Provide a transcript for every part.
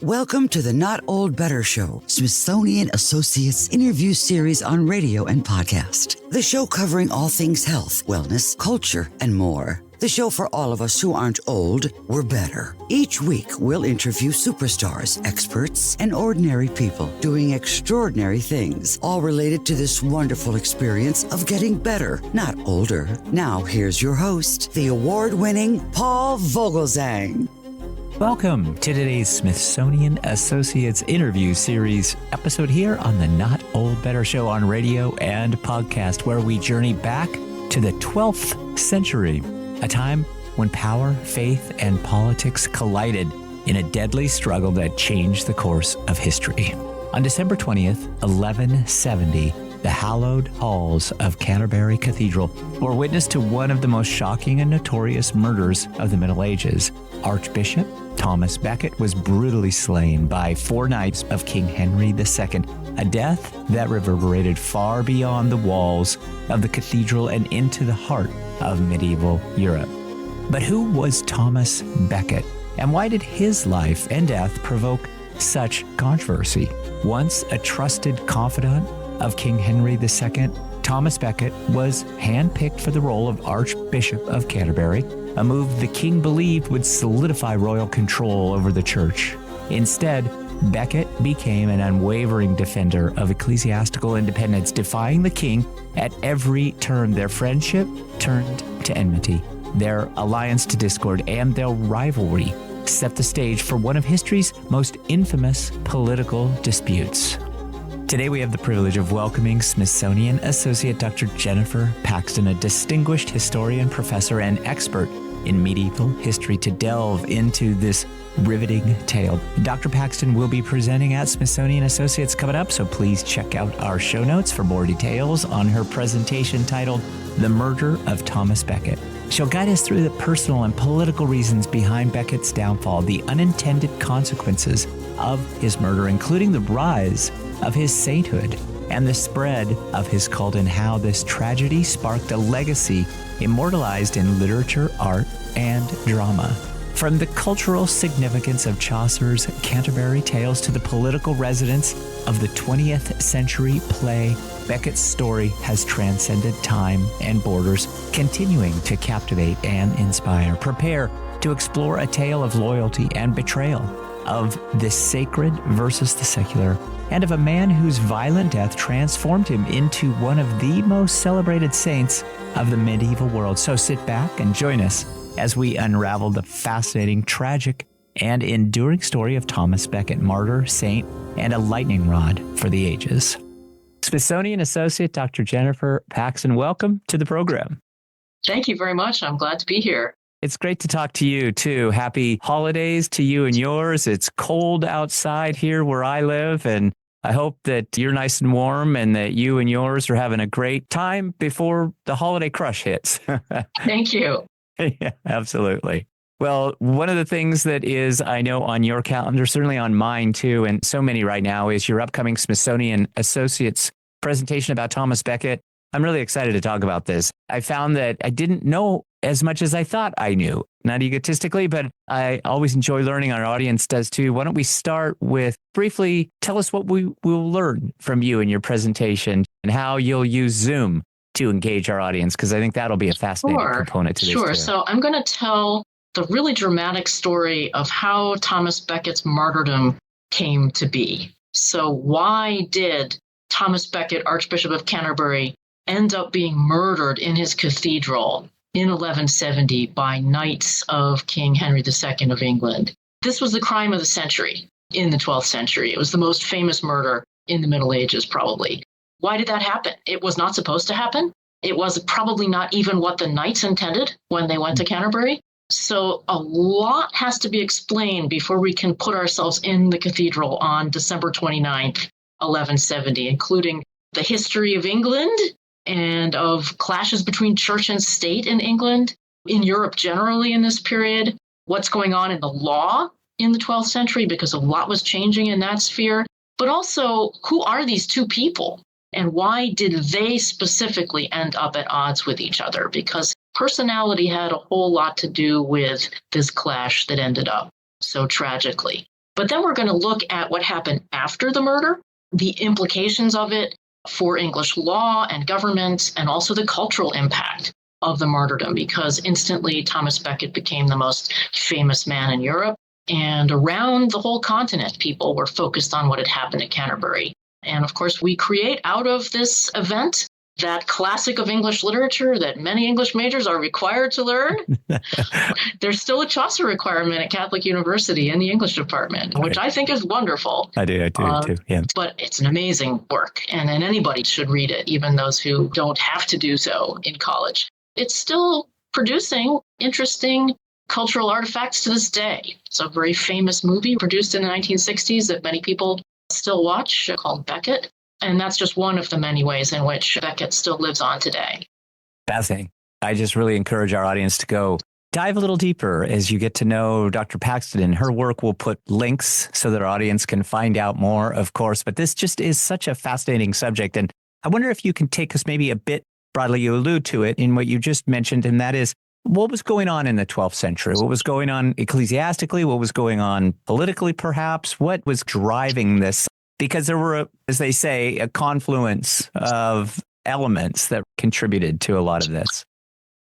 Welcome to the Not Old Better Show, Smithsonian Associates interview series on radio and podcast. The show covering all things health, wellness, culture, and more. The show for all of us who aren't old, we're better. Each week, we'll interview superstars, experts, and ordinary people doing extraordinary things, all related to this wonderful experience of getting better, not older. Now, here's your host, the award-winning Paul Vogelzang. Welcome to today's Smithsonian Associates interview series episode here on the Not Old Better Show on radio and podcast, where we journey back to the 12th century, a time when power, faith, and politics collided in a deadly struggle that changed the course of history. On December 20th, 1170, the hallowed halls of Canterbury Cathedral were witness to one of the most shocking and notorious murders of the Middle Ages. Archbishop Thomas Becket was brutally slain by 4 knights of King Henry II, a death that reverberated far beyond the walls of the cathedral and into the heart of medieval Europe. But who was Thomas Becket, and why did his life and death provoke such controversy? Once a trusted confidant of King Henry II, Thomas Becket was handpicked for the role of Archbishop of Canterbury, a move the king believed would solidify royal control over the church. Instead, Becket became an unwavering defender of ecclesiastical independence, defying the king at every turn. Their friendship turned to enmity, their alliance to discord, and their rivalry set the stage for one of history's most infamous political disputes. Today, we have the privilege of welcoming Smithsonian Associate Dr. Jennifer Paxton, a distinguished historian, professor, and expert in medieval history, to delve into this riveting tale. Dr. Paxton will be presenting at Smithsonian Associates coming up, so please check out our show notes for more details on her presentation titled The Murder of Thomas Becket. She'll guide us through the personal and political reasons behind Becket's downfall, the unintended consequences of his murder, including the rise of his sainthood and the spread of his cult, and how this tragedy sparked a legacy immortalized in literature, art, and drama. From the cultural significance of Chaucer's Canterbury Tales to the political resonance of the 20th century play, Becket's story has transcended time and borders, continuing to captivate and inspire. Prepare to explore a tale of loyalty and betrayal, of the sacred versus the secular, and of a man whose violent death transformed him into one of the most celebrated saints of the medieval world. So sit back and join us as we unravel the fascinating, tragic, and enduring story of Thomas Becket, martyr, saint, and a lightning rod for the ages. Smithsonian Associate Dr. Jennifer Paxton, welcome to the program. Thank you very much. I'm glad to be here. It's great to talk to you, too. Happy holidays to you and yours. It's cold outside here where I live, and I hope that you're nice and warm and that you and yours are having a great time before the holiday crush hits. Thank you. Yeah, absolutely. Well, one of the things that is, I know, on your calendar, certainly on mine, too, and so many right now, is your upcoming Smithsonian Associates presentation about Thomas Becket. I'm really excited to talk about this. I found that I didn't know as much as I thought I knew, not egotistically, but I always enjoy learning. Our audience does too. Why don't we start with briefly tell us what we will learn from you in your presentation and how you'll use Zoom to engage our audience, because I think that'll be a fascinating component to this. Sure. Too. So I'm going to tell the really dramatic story of how Thomas Becket's martyrdom came to be. So why did Thomas Becket, Archbishop of Canterbury, end up being murdered in his cathedral in 1170 by knights of King Henry II of England? This was the crime of the century in the 12th century. It was the most famous murder in the Middle Ages, probably. Why did that happen? It was not supposed to happen. It was probably not even what the knights intended when they went to Canterbury. So a lot has to be explained before we can put ourselves in the cathedral on December 29th, 1170, including the history of England and of clashes between church and state in England, in Europe generally in this period, what's going on in the law in the 12th century, because a lot was changing in that sphere, but also who are these two people and why did they specifically end up at odds with each other? Because personality had a whole lot to do with this clash that ended up so tragically. But then we're going to look at what happened after the murder, the implications of it for English law and government, and also the cultural impact of the martyrdom, because instantly Thomas Becket became the most famous man in Europe. And around the whole continent, people were focused on what had happened at Canterbury. And of course, we create out of this event that classic of English literature that many English majors are required to learn. There's still a Chaucer requirement at Catholic University in the English department, which I think is wonderful. I do too, yeah. But it's an amazing work, and anybody should read it, even those who don't have to do so in college. It's still producing interesting cultural artifacts to this day. It's a very famous movie produced in the 1960s that many people still watch called Becket. And that's just one of the many ways in which Becket still lives on today. Fascinating. I just really encourage our audience to go dive a little deeper as you get to know Dr. Paxton. Her work will put links so that our audience can find out more, of course. But this just is such a fascinating subject. And I wonder if you can take us maybe a bit broadly, you allude to it in what you just mentioned, and that is what was going on in the 12th century? What was going on ecclesiastically? What was going on politically, perhaps? What was driving this? Because there were, as they say, a confluence of elements that contributed to a lot of this.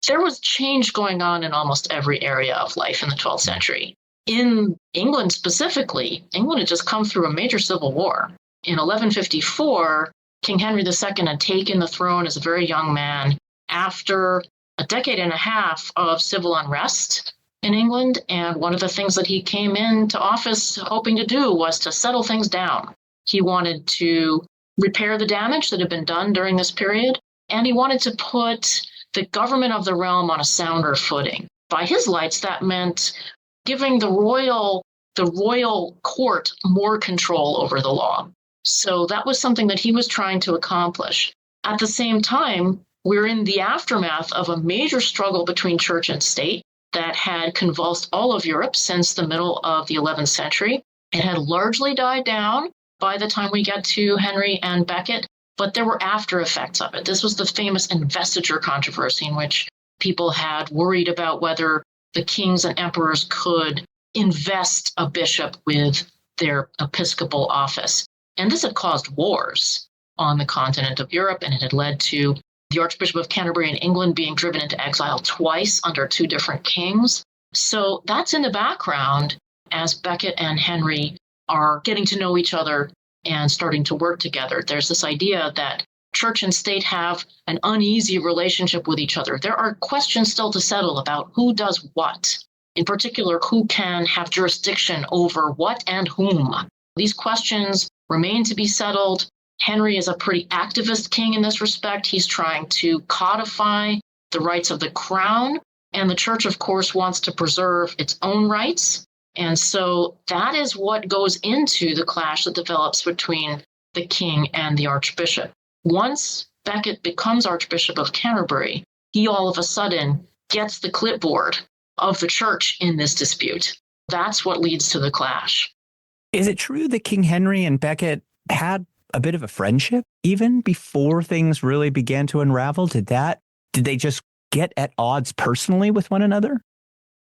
There was change going on in almost every area of life in the 12th century. In England specifically, England had just come through a major civil war. In 1154, King Henry II had taken the throne as a very young man after a decade and a half of civil unrest in England. And one of the things that he came into office hoping to do was to settle things down. He wanted to repair the damage that had been done during this period, and he wanted to put the government of the realm on a sounder footing. By his lights, that meant giving the royal court more control over the law. So that was something that he was trying to accomplish. At the same time, we're in the aftermath of a major struggle between church and state that had convulsed all of Europe since the middle of the 11th century. It had largely died down by the time we get to Henry and Becket, but there were after effects of it. This was the famous investiture controversy in which people had worried about whether the kings and emperors could invest a bishop with their episcopal office. And this had caused wars on the continent of Europe, and it had led to the Archbishop of Canterbury in England being driven into exile twice under two different kings. So that's in the background as Becket and Henry are getting to know each other and starting to work together. There's this idea that church and state have an uneasy relationship with each other. There are questions still to settle about who does what. In particular, who can have jurisdiction over what and whom. These questions remain to be settled. Henry is a pretty activist king in this respect. He's trying to codify the rights of the crown, and the church, of course, wants to preserve its own rights. And so that is what goes into the clash that develops between the king and the archbishop. Once Becket becomes Archbishop of Canterbury, he all of a sudden gets the clipboard of the church in this dispute. That's what leads to the clash. Is it true that King Henry and Becket had a bit of a friendship even before things really began to unravel? Did they just get at odds personally with one another?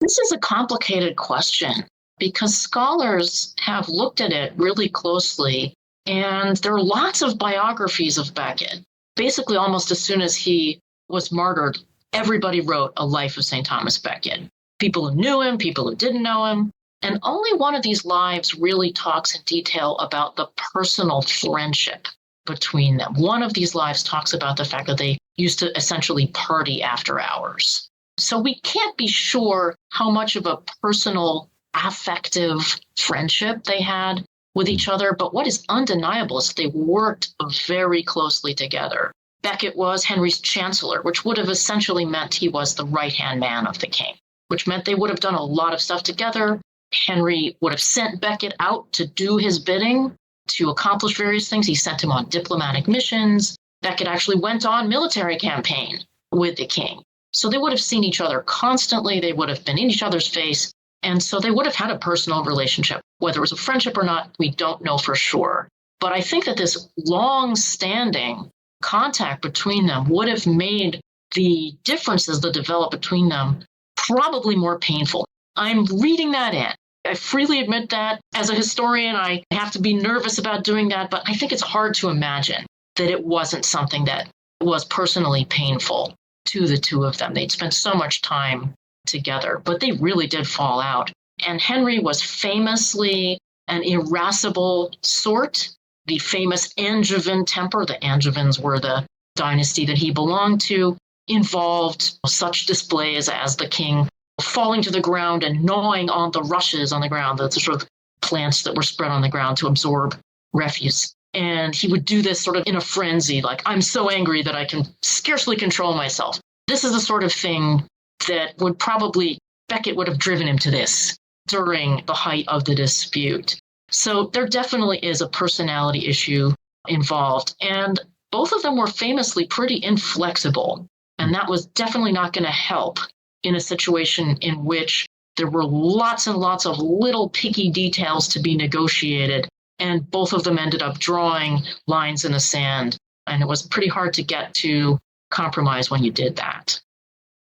This is a complicated question because scholars have looked at it really closely, and there are lots of biographies of Becket. Basically, almost as soon as he was martyred, everybody wrote a life of St. Thomas Becket. People who knew him, people who didn't know him. And only one of these lives really talks in detail about the personal friendship between them. One of these lives talks about the fact that they used to essentially party after hours. So we can't be sure how much of a personal, affective friendship they had with each other. But what is undeniable is they worked very closely together. Becket was Henry's chancellor, which would have essentially meant he was the right-hand man of the king, which meant they would have done a lot of stuff together. Henry would have sent Becket out to do his bidding, to accomplish various things. He sent him on diplomatic missions. Becket actually went on military campaign with the king. So they would have seen each other constantly. They would have been in each other's face. And so they would have had a personal relationship. Whether it was a friendship or not, we don't know for sure. But I think that this long-standing contact between them would have made the differences that developed between them probably more painful. I'm reading that in. I freely admit that. As a historian, I have to be nervous about doing that, but I think it's hard to imagine that it wasn't something that was personally painful to the two of them. They'd spent so much time together, but they really did fall out. And Henry was famously an irascible sort, the famous Angevin temper. The Angevins were the dynasty that he belonged to, involved such displays as the king falling to the ground and gnawing on the rushes on the ground, the sort of plants that were spread on the ground to absorb refuse. And he would do this sort of in a frenzy, like, I'm so angry that I can scarcely control myself. This is the sort of thing that would probably, Becket would have driven him to this during the height of the dispute. So there definitely is a personality issue involved. And both of them were famously pretty inflexible. And that was definitely not going to help in a situation in which there were lots and lots of little picky details to be negotiated. And both of them ended up drawing lines in the sand. And it was pretty hard to get to compromise when you did that.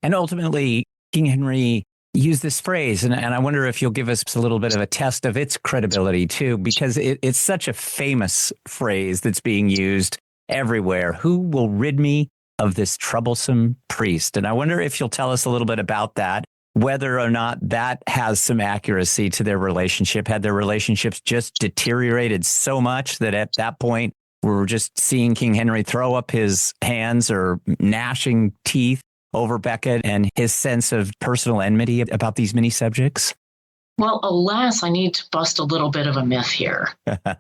And ultimately, King Henry used this phrase, and I wonder if you'll give us a little bit of a test of its credibility too, because it's such a famous phrase that's being used everywhere. Who will rid me of this troublesome priest? And I wonder if you'll tell us a little bit about that, whether or not that has some accuracy to their relationship. Had their relationships just deteriorated so much that at that point, we were just seeing King Henry throw up his hands or gnashing teeth over Becket and his sense of personal enmity about these many subjects? Well, alas, I need to bust a little bit of a myth here.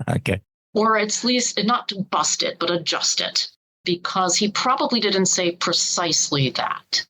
Okay. Or at least not to bust it, but adjust it, because he probably didn't say precisely that.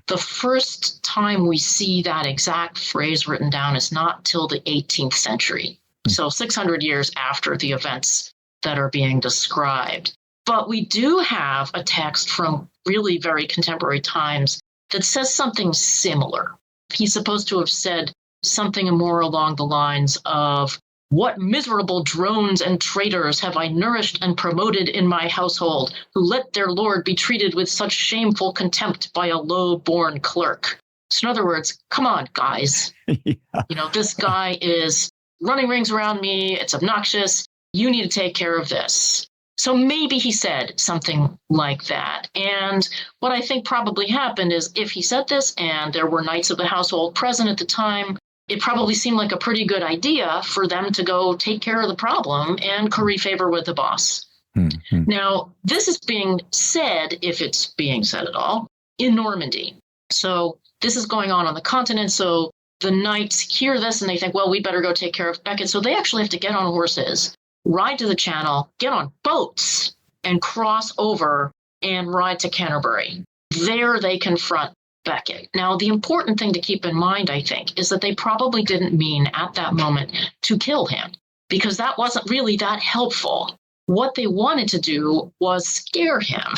The first time we see that exact phrase written down is not till the 18th century. So 600 years after the events that are being described. But we do have a text from really very contemporary times that says something similar. He's supposed to have said something more along the lines of, what miserable drones and traitors have I nourished and promoted in my household, who let their lord be treated with such shameful contempt by a low-born clerk. So in other words, come on, guys. Yeah. You know, this guy is running rings around me. It's obnoxious. You need to take care of this. So maybe he said something like that. And what I think probably happened is if he said this and there were knights of the household present at the time, it probably seemed like a pretty good idea for them to go take care of the problem and curry favor with the boss. Mm-hmm. Now, this is being said, if it's being said at all, in Normandy. So this is going on the continent. So the knights hear this and they think, well, we better go take care of Becket. So they actually have to get on horses, ride to the channel, get on boats, and cross over and ride to Canterbury. There they confront Becket. Now, the important thing to keep in mind, I think, is that they probably didn't mean at that moment to kill him, because that wasn't really that helpful. What they wanted to do was scare him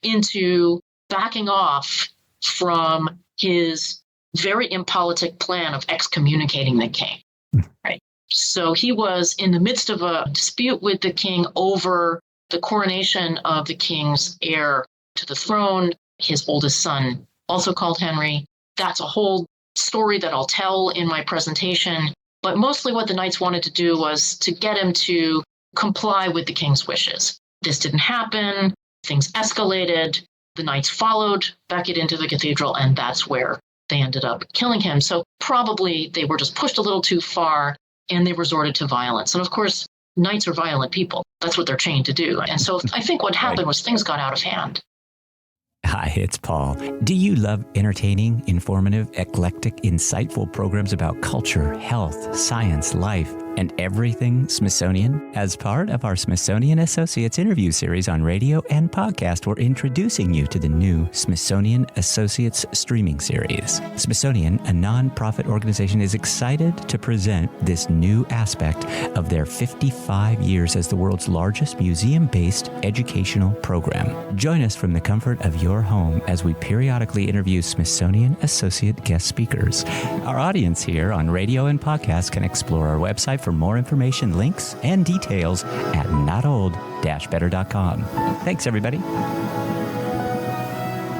into backing off from his very impolitic plan of excommunicating the king. Right? So he was in the midst of a dispute with the king over the coronation of the king's heir to the throne, his oldest son, also called Henry. That's a whole story that I'll tell in my presentation. But mostly what the knights wanted to do was to get him to comply with the king's wishes. This didn't happen. Things escalated. The knights followed Becket into the cathedral, and that's where they ended up killing him. So probably they were just pushed a little too far, and they resorted to violence. And of course, knights are violent people. That's what they're trained to do. And so I think what happened was things got out of hand. Hi, it's Paul. Do you love entertaining, informative, eclectic, insightful programs about culture, health, science, life, and everything Smithsonian? As part of our Smithsonian Associates interview series on radio and podcast, we're introducing you to the new Smithsonian Associates streaming series. Smithsonian, a nonprofit organization, is excited to present this new aspect of their 55 years as the world's largest museum-based educational program. Join us from the comfort of your home as we periodically interview Smithsonian Associate guest speakers. Our audience here on radio and podcast can explore our website for more information, links, and details at notold-better.com. Thanks, everybody.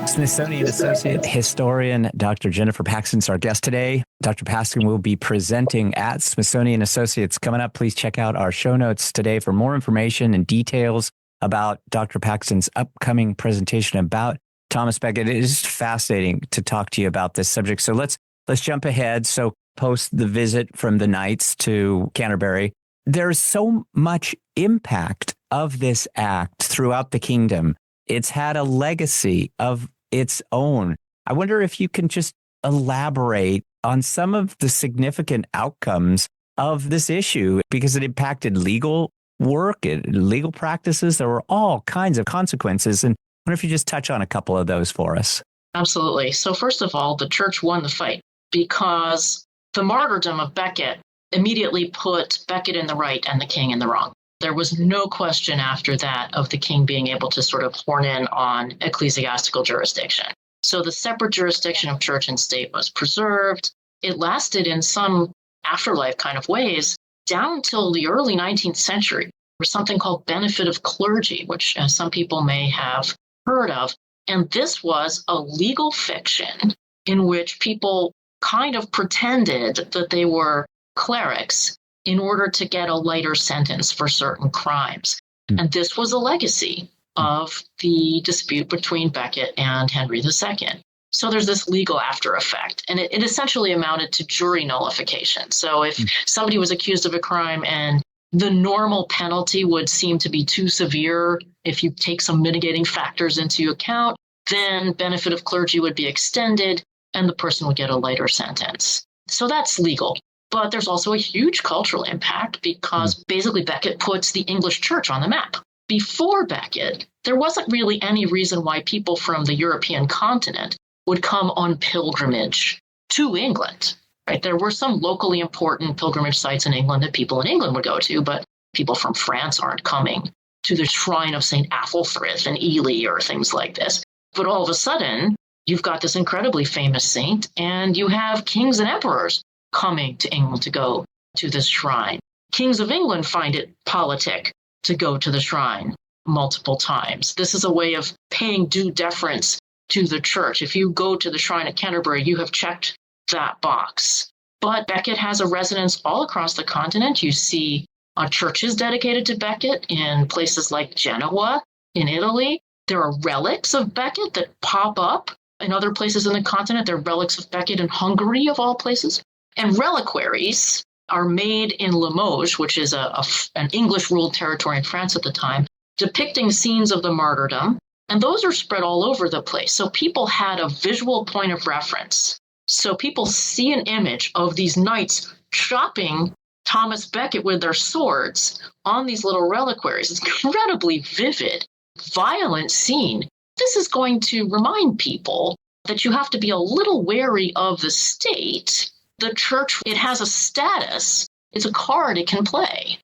Smithsonian Associate Historian Dr. Jennifer Paxton's our guest today. Dr. Paxton will be presenting at Smithsonian Associates coming up. Please check out our show notes today for more information and details about Dr. Paxton's upcoming presentation about Thomas Becket. It is fascinating to talk to you about this subject. So let's jump ahead. So post the visit from the Knights to Canterbury, there's so much impact of this act throughout the kingdom. It's had a legacy of its own. I wonder if you can just elaborate on some of the significant outcomes of this issue, because it impacted legal work and legal practices. There were all kinds of consequences. And I wonder if you just touch on a couple of those for us. Absolutely. So first of all, the church won the fight because the martyrdom of Becket immediately put Becket in the right and the king in the wrong. There was no question after that of the king being able to sort of horn in on ecclesiastical jurisdiction. So the separate jurisdiction of church and state was preserved. It lasted in some afterlife kind of ways down until the early 19th century. There was something called benefit of clergy, which some people may have heard of. And this was a legal fiction in which people kind of pretended that they were clerics in order to get a lighter sentence for certain crimes. And this was a legacy of the dispute between Becket and Henry II. So there's this legal after effect, and it essentially amounted to jury nullification. So if somebody was accused of a crime and the normal penalty would seem to be too severe, if you take some mitigating factors into account, then benefit of clergy would be extended and the person would get a lighter sentence. So that's legal. But there's also a huge cultural impact because basically Becket puts the English church on the map. Before Becket, there wasn't really any reason why people from the European continent would come on pilgrimage to England. Right? There were some locally important pilgrimage sites in England that people in England would go to, but people from France aren't coming to the shrine of St. Athelfrith in Ely or things like this. But all of a sudden, you've got this incredibly famous saint, and you have kings and emperors coming to England to go to this shrine. Kings of England find it politic to go to the shrine multiple times. This is a way of paying due deference to the church. If you go to the shrine at Canterbury, you have checked that box. But Becket has a resonance all across the continent. You see churches dedicated to Becket in places like Genoa in Italy. There are relics of Becket that pop up in other places in the continent. There are relics of Becket in Hungary, of all places. And reliquaries are made in Limoges, which is an English-ruled territory in France at the time, depicting scenes of the martyrdom. And those are spread all over the place. So people had a visual point of reference. So people see an image of these knights chopping Thomas Becket with their swords on these little reliquaries. It's incredibly vivid, violent scene. This is going to remind people that you have to be a little wary of the state. The church, it has a status. It's a card it can play.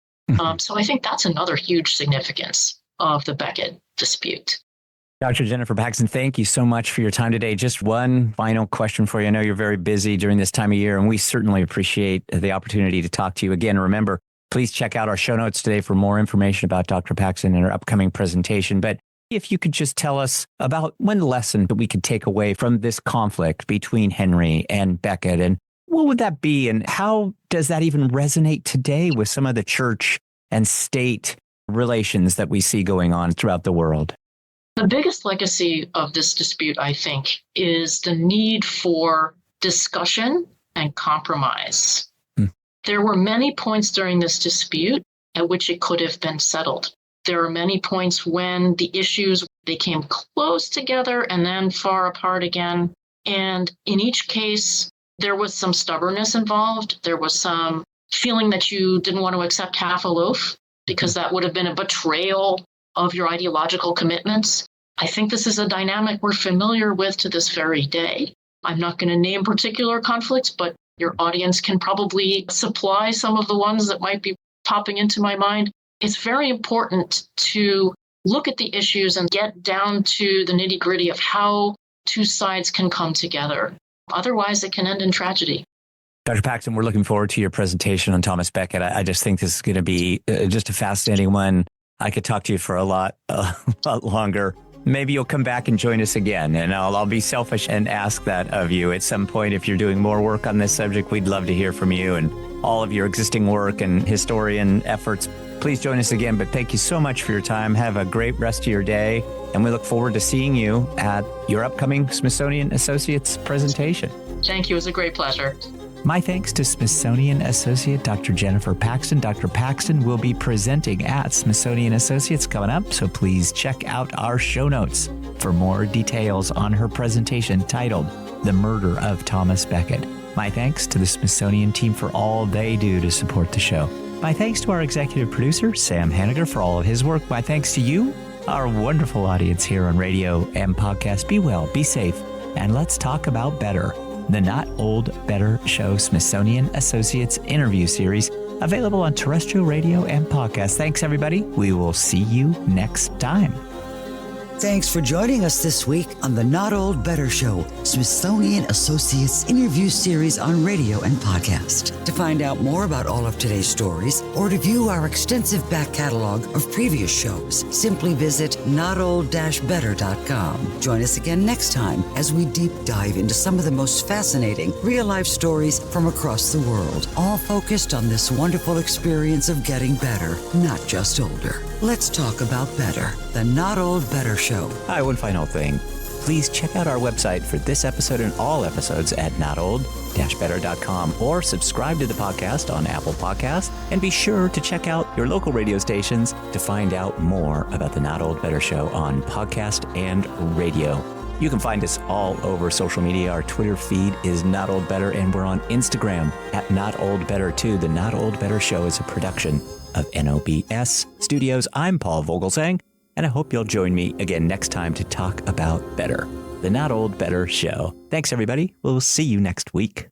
So I think that's another huge significance of the Becket dispute. Dr. Jennifer Paxton, thank you so much for your time today. Just one final question for you. I know you're very busy during this time of year, and we certainly appreciate the opportunity to talk to you again. Remember, please check out our show notes today for more information about Dr. Paxton and her upcoming presentation. But if you could just tell us about one lesson that we could take away from this conflict between Henry and Becket, and what would that be? And how does that even resonate today with some of the church and state relations that we see going on throughout the world? The biggest legacy of this dispute, I think, is the need for discussion and compromise. There were many points during this dispute at which it could have been settled. There are many points when the issues, they came close together and then far apart again. And in each case, there was some stubbornness involved. There was some feeling that you didn't want to accept half a loaf because that would have been a betrayal of your ideological commitments. I think this is a dynamic we're familiar with to this very day. I'm not going to name particular conflicts, but your audience can probably supply some of the ones that might be popping into my mind. It's very important to look at the issues and get down to the nitty-gritty of how two sides can come together. Otherwise, it can end in tragedy. Dr. Paxton, we're looking forward to your presentation on Thomas Becket. I just think this is going to be just a fascinating one. I could talk to you for a lot longer. maybe you'll come back and join us again. And I'll be selfish and ask that of you at some point. If you're doing more work on this subject, we'd love to hear from you and all of your existing work and historian efforts. Please join us again. But thank you so much for your time. Have a great rest of your day. And we look forward to seeing you at your upcoming Smithsonian Associates presentation. Thank you. It was a great pleasure. My thanks to Smithsonian Associate Dr. Jennifer Paxton. Dr. Paxton will be presenting at Smithsonian Associates coming up, so please check out our show notes for more details on her presentation titled The Murder of Thomas Becket. My thanks to the Smithsonian team for all they do to support the show. My thanks to our executive producer, Sam Hanniger, for all of his work. My thanks to you, our wonderful audience here on radio and podcast. Be well, be safe, and let's talk about better. The Not Old, Better Show Smithsonian Associates interview series, available on terrestrial radio and podcast. Thanks, everybody. We will see you next time. Thanks for joining us this week on the Not Old, Better Show, Smithsonian Associates interview series on radio and podcast. To find out more about all of today's stories or to view our extensive back catalog of previous shows, simply visit notold-better.com. Join us again next time as we deep dive into some of the most fascinating real-life stories from across the world, all focused on this wonderful experience of getting better, not just older. Let's talk about better. The Not Old, Better Show. Hi, one final thing. Please check out our website for this episode and all episodes at notold-better.com, or subscribe to the podcast on Apple Podcasts, and be sure to check out your local radio stations to find out more about the Not Old, Better Show on podcast and radio. You can find us all over social media. Our Twitter feed is Not Old Better, and we're on Instagram at Not Old Better too. The Not Old Better Show is a production of NOBS Studios. I'm Paul Vogelsang, and I hope you'll join me again next time to talk about better. The Not Old, Better Show. Thanks, everybody. We'll see you next week.